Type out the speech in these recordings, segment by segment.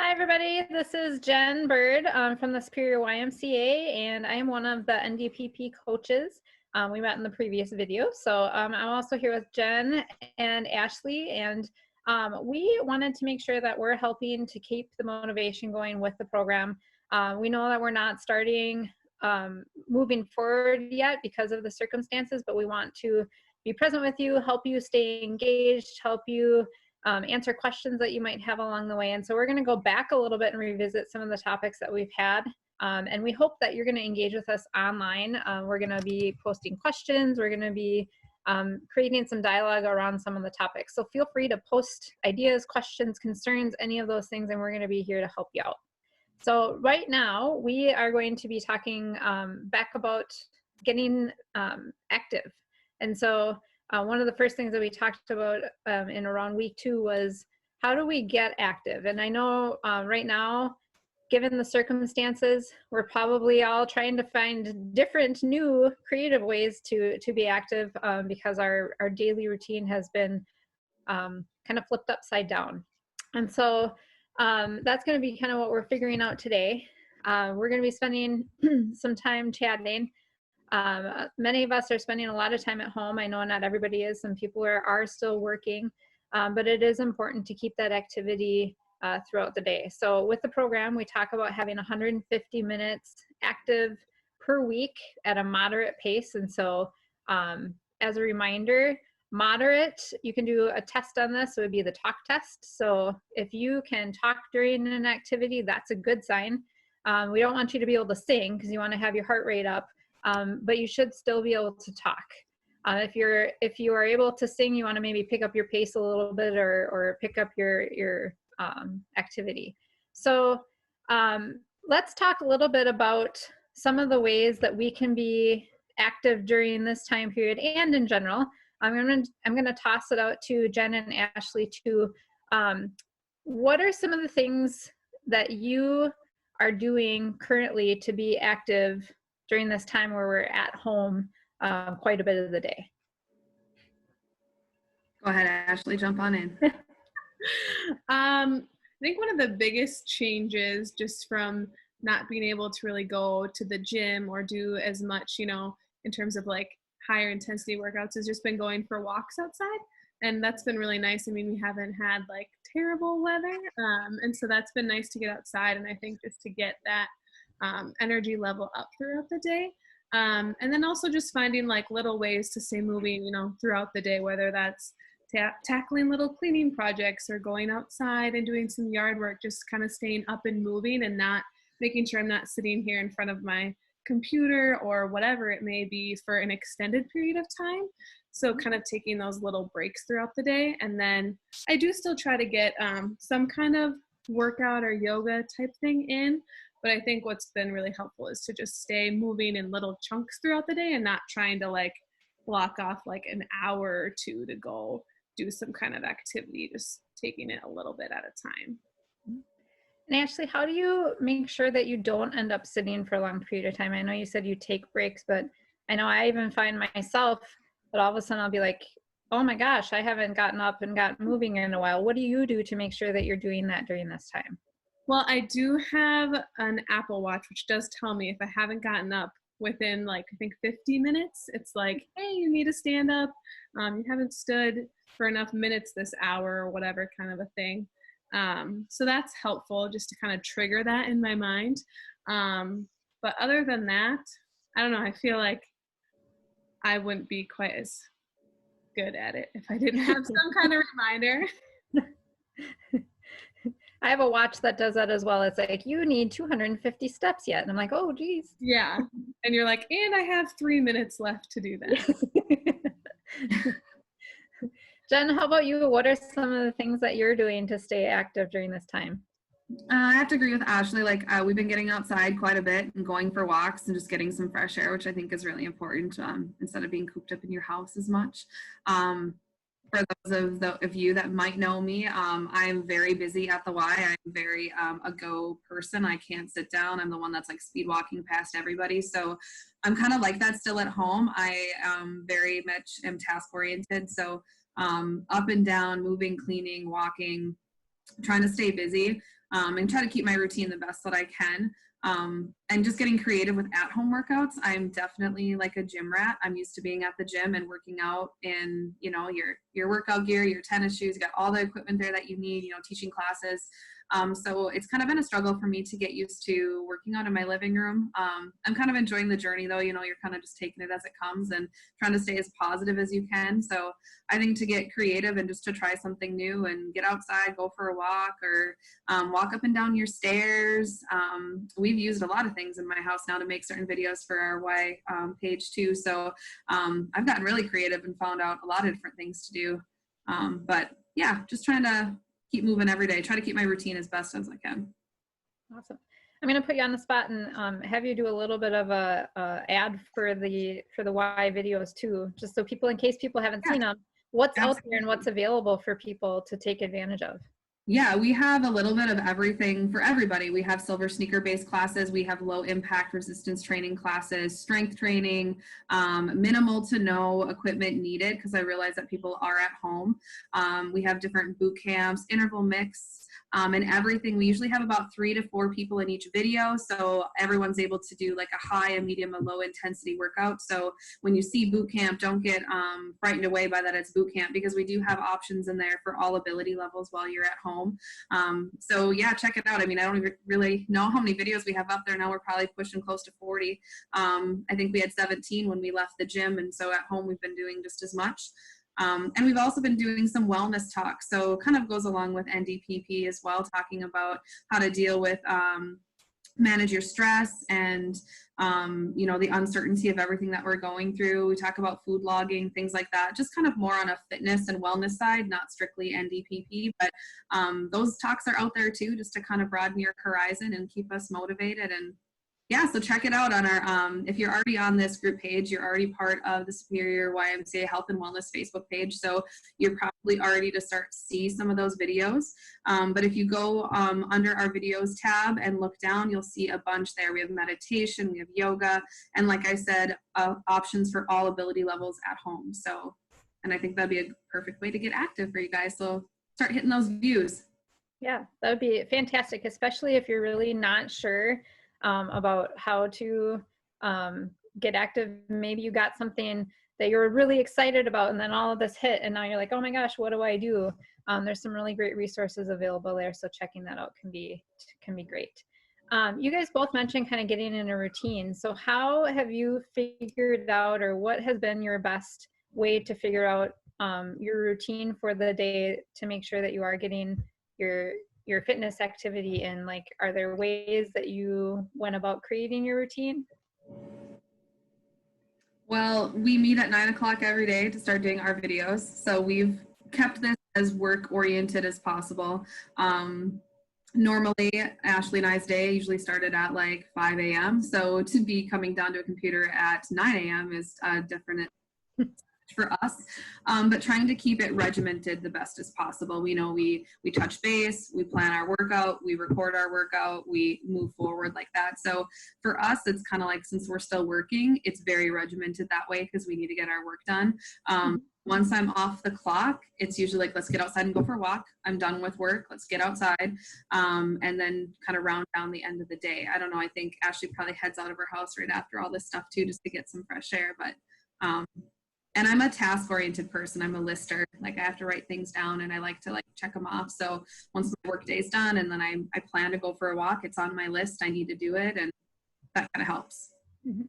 Hi, everybody. This is Jen Bird from the Superior YMCA, and I am one of the NDPP coaches. We met in the previous video. So I'm also here with Jen and Ashley, and we wanted to make sure that we're helping to keep the motivation going with the program. We know that we're not starting moving forward yet because of the circumstances, but we want to be present with you, help you stay engaged, help you answer questions that you might have along the way. And so we're going to go back a little bit and revisit some of the topics that we've had. And we hope that you're going to engage with us online. We're going to be posting questions. We're going to be creating some dialogue around some of the topics. So feel free to post ideas, questions, concerns, any of those things, and we're going to be here to help you out. So right now, we are going to be talking back about getting active. And so one of the first things that we talked about in around week 2 was how do we get active? And I know right now, given the circumstances, we're probably all trying to find different new creative ways to be active because our daily routine has been kind of flipped upside down. And so that's going to be kind of what we're figuring out today. We're going to be spending some time chatting. Many of us are spending a lot of time at home. I know not everybody is. Some people are still working, but it is important to keep that activity throughout the day. So with the program, we talk about having 150 minutes active per week at a moderate pace. And so as a reminder, moderate, you can do a test on this. So it would be the talk test. So if you can talk during an activity, that's a good sign. We don't want you to be able to sing because you want to have your heart rate up. But you should still be able to talk. If you are able to sing, you want to maybe pick up your pace a little bit or pick up your activity. So let's talk a little bit about some of the ways that we can be active during this time period and in general. I'm gonna toss it out to Jen and Ashley to what are some of the things that you are doing currently to be active during this time where we're at home quite a bit of the day? Go ahead, Ashley, jump on in. I think one of the biggest changes just from not being able to really go to the gym or do as much, in terms of like higher intensity workouts has just been going for walks outside. And that's been really nice. I mean, we haven't had like terrible weather. And so that's been nice to get outside. And I think just to get that energy level up throughout the day. And then also just finding like little ways to stay moving, throughout the day, whether that's tackling little cleaning projects or going outside and doing some yard work, just kind of staying up and moving and not making sure I'm not sitting here in front of my computer or whatever it may be for an extended period of time. So kind of taking those little breaks throughout the day. And then I do still try to get some kind of workout or yoga type thing in. But I think what's been really helpful is to just stay moving in little chunks throughout the day and not trying to like block off like an hour or two to go do some kind of activity, just taking it a little bit at a time. And Ashley, how do you make sure that you don't end up sitting for a long period of time? I know you said you take breaks, but I know I even find myself that all of a sudden I'll be like, oh my gosh, I haven't gotten up and gotten moving in a while. What do you do to make sure that you're doing that during this time? Well, I do have an Apple Watch, which does tell me if I haven't gotten up within like, I think 50 minutes, it's like, hey, you need to stand up. You haven't stood for enough minutes this hour or whatever kind of a thing. So that's helpful just to kind of trigger that in my mind. But other than that, I don't know, I feel like I wouldn't be quite as good at it if I didn't have some kind of reminder. I have a watch that does that as well. It's like, you need 250 steps yet. And I'm like, oh, geez. Yeah. And you're like, and I have 3 minutes left to do that. Jen, how about you? What are some of the things that you're doing to stay active during this time? I have to agree with Ashley. Like we've been getting outside quite a bit and going for walks and just getting some fresh air, which I think is really important instead of being cooped up in your house as much. For those of you that might know me, I'm very busy at the Y. I'm very a go person. I can't sit down. I'm the one that's like speed walking past everybody. So I'm kind of like that still at home. I very much am task oriented. So up and down, moving, cleaning, walking, trying to stay busy. and try to keep my routine the best that I can. And just getting creative with at-home workouts. I'm definitely like a gym rat. I'm used to being at the gym and working out in, you know, your workout gear, your tennis shoes, you got all the equipment there that you need, you know, teaching classes. So it's kind of been a struggle for me to get used to working out in my living room. I'm kind of enjoying the journey though, you know, you're kind of just taking it as it comes and trying to stay as positive as you can. So I think to get creative and just to try something new and get outside, go for a walk, or walk up and down your stairs. We've used a lot of things in my house now to make certain videos for our Y page too. So I've gotten really creative and found out a lot of different things to do. But yeah, just trying to keep moving every day, try to keep my routine as best as I can. Awesome. I'm going to put you on the spot and have you do a little bit of a ad for the Y videos too, just so people, in case people haven't seen them, what's out there and what's available for people to take advantage of. Yeah, we have a little bit of everything for everybody. We have silver sneaker based classes. We have low impact resistance training classes, strength training, minimal to no equipment needed because I realize that people are at home. We have different boot camps, interval mix, and everything. We usually have about 3 to 4 people in each video. So everyone's able to do like a high, a medium, a low intensity workout. So when you see boot camp, don't get frightened away by that it's boot camp, because we do have options in there for all ability levels while you're at home. So yeah, check it out. I mean, I don't even really know how many videos we have up there now. We're probably pushing close to 40. I think we had 17 when we left the gym. And so at home, we've been doing just as much. And we've also been doing some wellness talks. So kind of goes along with NDPP as well, talking about how to deal with manage your stress and you know, the uncertainty of everything that we're going through. We talk about food logging, things like that, just kind of more on a fitness and wellness side, not strictly NDPP, but those talks are out there too, just to kind of broaden your horizon and keep us motivated. And yeah, so check it out on our, if you're already on this group page, you're already part of the Superior YMCA Health and Wellness Facebook page. So you're probably already to start to see some of those videos. But if you go under our videos tab and look down, you'll see a bunch there. We have meditation, we have yoga, and like I said, options for all ability levels at home. So, and I think that'd be a perfect way to get active for you guys. So start hitting those views. Yeah, that would be fantastic, especially if you're really not sure about how to get active. Maybe you got something that you're really excited about and then all of this hit and now you're like, oh my gosh, what do I do? There's some really great resources available there, so checking that out can be great. You guys both mentioned kind of getting in a routine. So how have you figured out, or what has been your best way to figure out your routine for the day to make sure that you are getting your fitness activity in? Like, are there ways that you went about creating your routine? Well, we meet at 9 o'clock every day to start doing our videos. So we've kept this as work oriented as possible. Normally, Ashley and I's day usually started at like 5 a.m. So to be coming down to a computer at 9 a.m. is different for us, but trying to keep it regimented the best as possible. We know we touch base, we plan our workout, we record our workout, we move forward like that. So for us, it's kind of like, since we're still working, it's very regimented that way because we need to get our work done. Once I'm off the clock, it's usually like, let's get outside and go for a walk. I'm done with work, let's get outside, and then kind of round down the end of the day. I don't know, I think Ashley probably heads out of her house right after all this stuff too, just to get some fresh air. But and I'm a task-oriented person. I'm a lister. Like, I have to write things down and I like to like check them off. So once my work day's done and then I plan to go for a walk, it's on my list. I need to do it, and that kind of helps. Mm-hmm.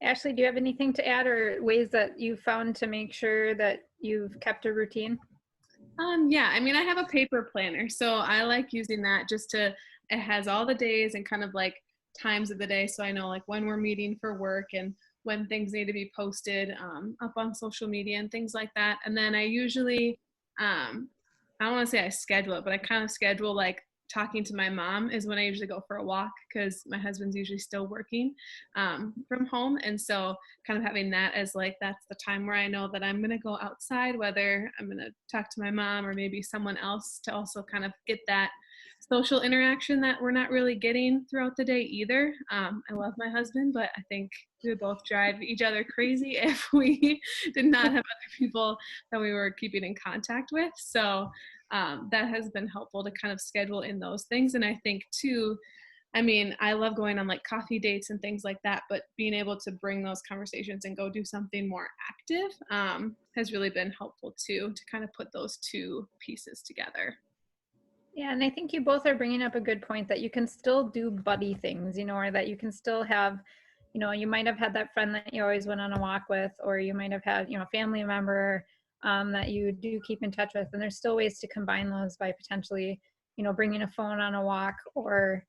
Ashley, do you have anything to add, or ways that you found to make sure that you've kept a routine? Yeah, I mean, I have a paper planner, so I like using that just to, it has all the days and kind of like times of the day. So I know like when we're meeting for work and when things need to be posted up on social media and things like that. And then I usually, I don't want to say I schedule it, but I kind of schedule like talking to my mom is when I usually go for a walk, because my husband's usually still working from home. And so kind of having that as like, that's the time where I know that I'm going to go outside, whether I'm going to talk to my mom or maybe someone else, to also kind of get that social interaction that we're not really getting throughout the day either. I love my husband, but I think we would both drive each other crazy if we did not have other people that we were keeping in contact with. So that has been helpful to kind of schedule in those things. And I think too, I mean, I love going on like coffee dates and things like that, but being able to bring those conversations and go do something more active has really been helpful too, to kind of put those two pieces together. Yeah, and I think you both are bringing up a good point that you can still do buddy things, you know, or that you can still have, you know, you might have had that friend that you always went on a walk with, or you might have had, you know, a family member that you do keep in touch with. And there's still ways to combine those by potentially, you know, bringing a phone on a walk, or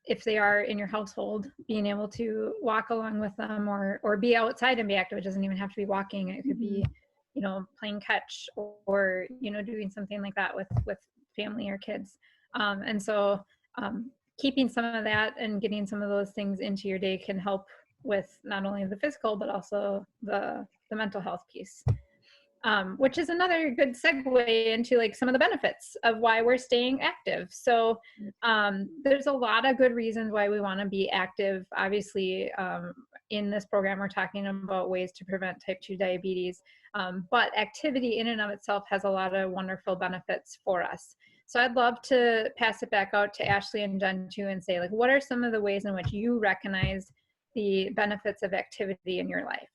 if they are in your household, being able to walk along with them, or be outside and be active. It doesn't even have to be walking. It could be, you know, playing catch, or you know, doing something like that with family or kids. And so keeping some of that and getting some of those things into your day can help with not only the physical, but also the mental health piece. Which is another good segue into like some of the benefits of why we're staying active. So there's a lot of good reasons why we want to be active. Obviously, in this program, we're talking about ways to prevent type 2 diabetes, but activity in and of itself has a lot of wonderful benefits for us. So I'd love to pass it back out to Ashley and Jen too, and say, like, what are some of the ways in which you recognize the benefits of activity in your life?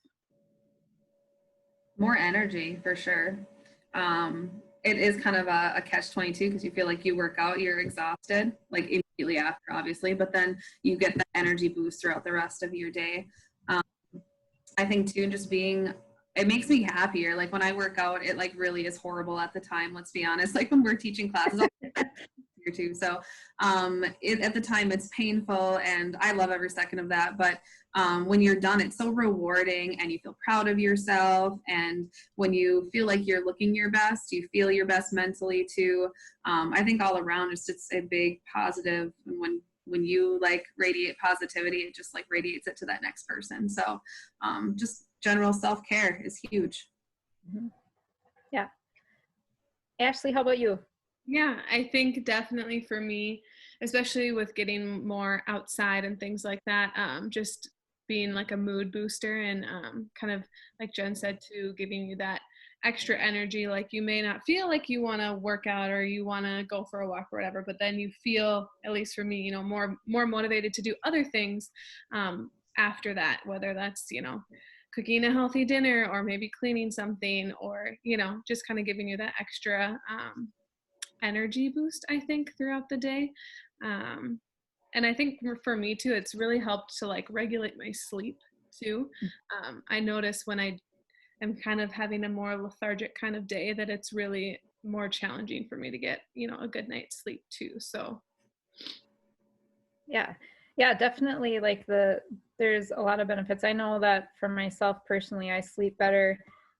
More energy for sure. It is kind of a catch-22 because you feel like you work out, you're exhausted like immediately after, obviously, but then you get the energy boost throughout the rest of your day. I think too, just it makes me happier. Like when I work out, it like really is horrible at the time. Let's be honest. Like when we're teaching classes here too. So at the time it's painful, and I love every second of that. But when you're done, it's so rewarding, and you feel proud of yourself. And when you feel like you're looking your best, you feel your best mentally too. I think all around it's a big positive. And when you like radiate positivity, it just like radiates it to that next person. So just general self-care is huge. Mm-hmm. Yeah. Ashley, how about you? Yeah, I think definitely for me, especially with getting more outside and things like that, just being like a mood booster, and kind of like Jen said too, giving you that extra energy. Like you may not feel like you want to work out or you want to go for a walk or whatever, but then you feel, at least for me, you know, more motivated to do other things after that, whether that's, you know, cooking a healthy dinner, or maybe cleaning something, or, you know, just kind of giving you that extra energy boost, I think, throughout the day. And I think for me too, it's really helped to like regulate my sleep too. I notice when I am kind of having a more lethargic kind of day, that it's really more challenging for me to get, you know, a good night's sleep too. So yeah, definitely. Like there's a lot of benefits. I know that for myself personally, I sleep better.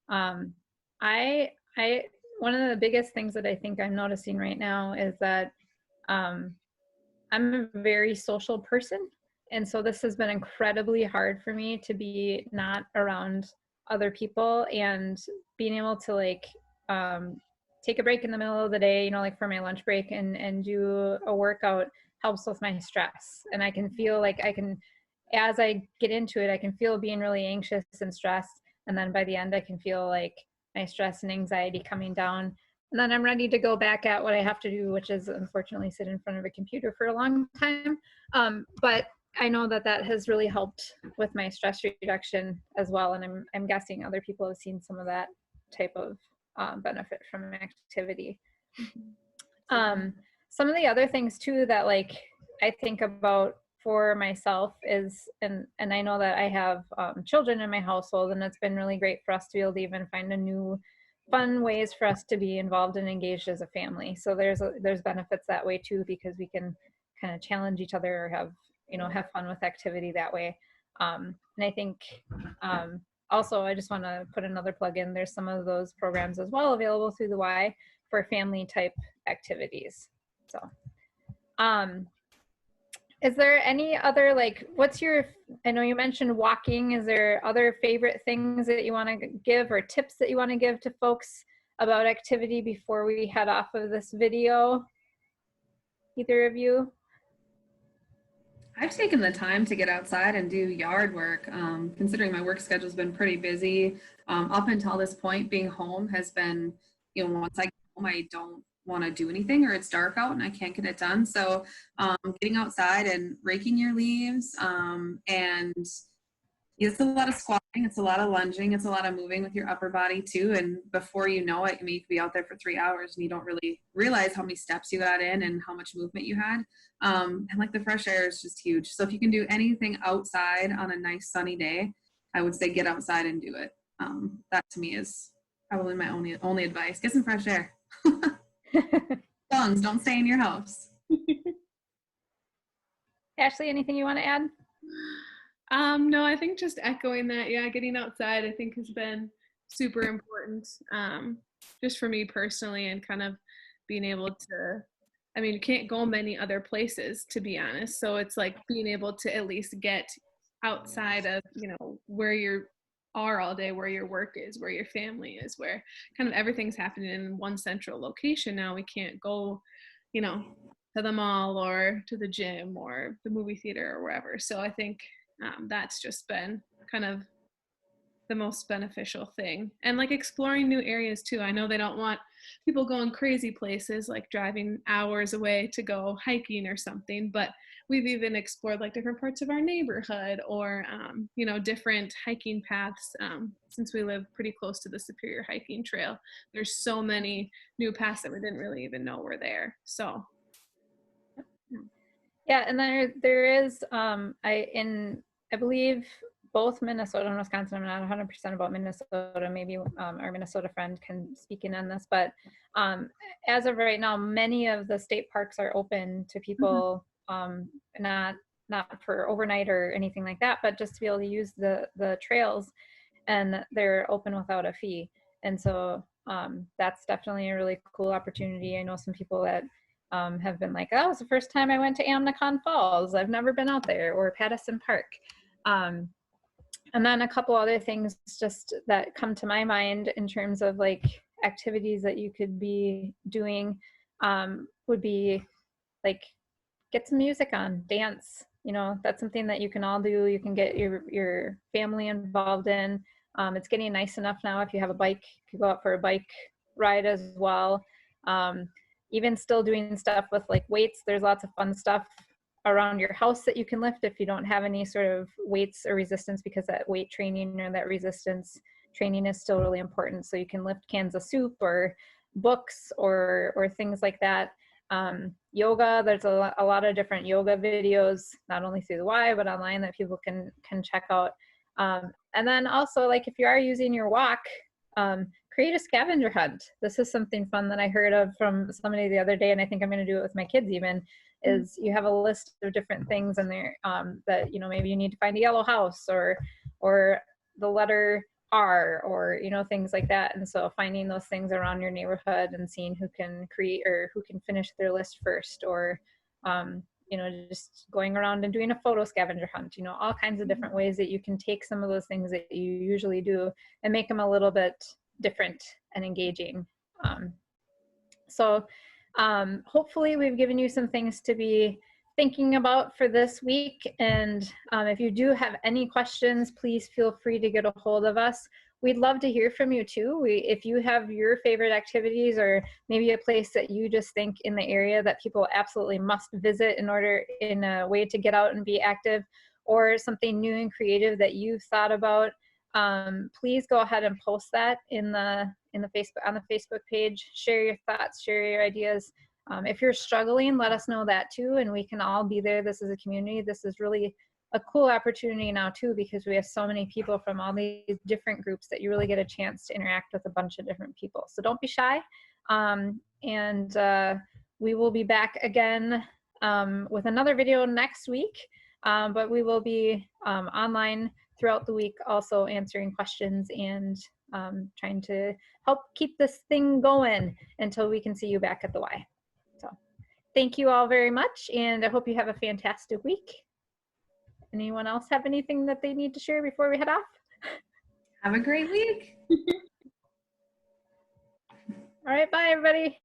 I one of the biggest things that I think I'm noticing right now is that I'm a very social person. And so this has been incredibly hard for me to be not around other people, and being able to like take a break in the middle of the day, you know, like for my lunch break, and do a workout helps with my stress. And I can feel like as I get into it, I can feel being really anxious and stressed. And then by the end, I can feel like my stress and anxiety coming down. And then I'm ready to go back at what I have to do, which is unfortunately sit in front of a computer for a long time. But I know that has really helped with my stress reduction as well. And I'm guessing other people have seen some of that type of benefit from activity. Some of the other things too that like I think about for myself is, and I know that I have children in my household, and it's been really great for us to be able to even find a new fun ways for us to be involved and engaged as a family. So there's benefits that way too, because we can kind of challenge each other, or have fun with activity that way. And I think also I just want to put another plug in. There's some of those programs as well available through the Y for family type activities. So is there any other, like, I know you mentioned walking. Is there other favorite things that you want to give, or tips that you want to give to folks about activity before we head off of this video? Either of you? I've taken the time to get outside and do yard work, considering my work schedule has been pretty busy. Up until this point, being home has been, once I get home, I don't want to do anything or it's dark out and I can't get it done. So getting outside and raking your leaves, and it's a lot of squatting, it's a lot of lunging, it's a lot of moving with your upper body too. And before you know it, you could be out there for 3 hours and you don't really realize how many steps you got in and how much movement you had. And like the fresh air is just huge. So if you can do anything outside on a nice sunny day, I would say get outside and do it. That to me is probably my only advice. Get some fresh air. Lungs, don't stay in your house. Ashley, anything you want to add? No, I think just echoing that, yeah, getting outside I think has been super important, just for me personally, and kind of being able to, I mean, you can't go many other places, to be honest. So it's like being able to at least get outside of, where you are all day, where your work is, where your family is, where kind of everything's happening in one central location. Now we can't go, to the mall or to the gym or the movie theater or wherever. So I think that's just been kind of the most beneficial thing. And like exploring new areas too. I know they don't want people going crazy places like driving hours away to go hiking or something, but we've even explored like different parts of our neighborhood or different hiking paths. Since we live pretty close to the Superior Hiking Trail, there's so many new paths that we didn't really even know were there. So yeah, and there is I believe both Minnesota and Wisconsin, I'm not 100% about Minnesota, maybe our Minnesota friend can speak in on this, but as of right now, many of the state parks are open to people, not for overnight or anything like that, but just to be able to use the trails, and they're open without a fee. And so that's definitely a really cool opportunity. I know some people that have been like, oh, it was the first time I went to Amnicon Falls. I've never been out there, or Pattison Park. And then a couple other things just that come to my mind in terms of like activities that you could be doing would be like get some music on, dance. That's something that you can all do. You can get your family involved in. It's getting nice enough now. If you have a bike, you could go out for a bike ride as well. Even still doing stuff with like weights, there's lots of fun stuff around your house that you can lift if you don't have any sort of weights or resistance, because that weight training or that resistance training is still really important. So you can lift cans of soup or books or things like that. Yoga, there's a lot of different yoga videos, not only through the Y, but online that people can check out. And then also, like if you are using your walk, create a scavenger hunt. This is something fun that I heard of from somebody the other day, and I think I'm going to do it with my kids even, is you have a list of different things in there that, maybe you need to find a yellow house or the letter R or, things like that. And so finding those things around your neighborhood and seeing who can create or who can finish their list first, or, just going around and doing a photo scavenger hunt, all kinds of different ways that you can take some of those things that you usually do and make them a little bit different and engaging. So hopefully we've given you some things to be thinking about for this week. And if you do have any questions, please feel free to get a hold of us. We'd love to hear from you too. If you have your favorite activities, or maybe a place that you just think in the area that people absolutely must visit in a way to get out and be active, or something new and creative that you've thought about, please go ahead and post that on the Facebook page. Share your thoughts, share your ideas. If you're struggling, let us know that too, and we can all be there. This is a community. This is really a cool opportunity now too, because we have so many people from all these different groups that you really get a chance to interact with a bunch of different people. So don't be shy. And we will be back again with another video next week, but we will be online throughout the week, also answering questions and trying to help keep this thing going until we can see you back at the Y. So thank you all very much, and I hope you have a fantastic week. Anyone else have anything that they need to share before we head off? Have a great week. All right, bye everybody.